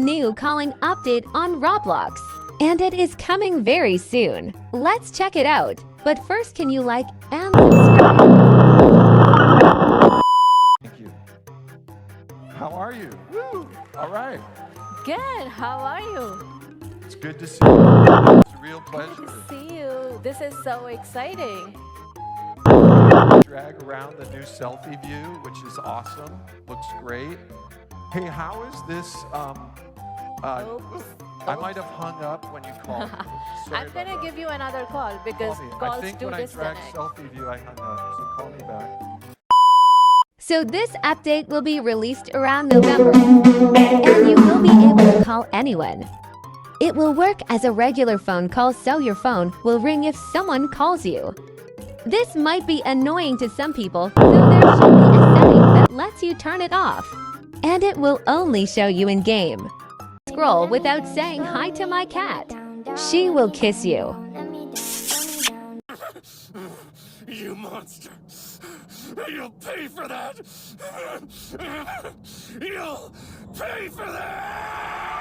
New calling update on Roblox, and it is coming very soon. Let's check it out. But first, can you like and subscribe? Thank you. How are you? Woo! All right. Good. How are you? It's good to see you. It's a real pleasure. Good to see you. This is so exciting. Drag around the new selfie view, which is awesome. Looks great. Hey, how is this? Oops. I might have hung up when you called me. Sorry I'm about gonna that. give you another call because Call me. I calls think do when I dragged disconnect. selfie view, I hung up. So call me back. So this update will be released around November, and you will be able to call anyone. It will work as a regular phone call, so your phone will ring if someone calls you. This might be annoying to some people, so there should be a setting that lets you turn it off. And it will only show you in-game. Scroll without saying hi to my cat. She will kiss you. You monster! You'll pay for that! You'll pay for that!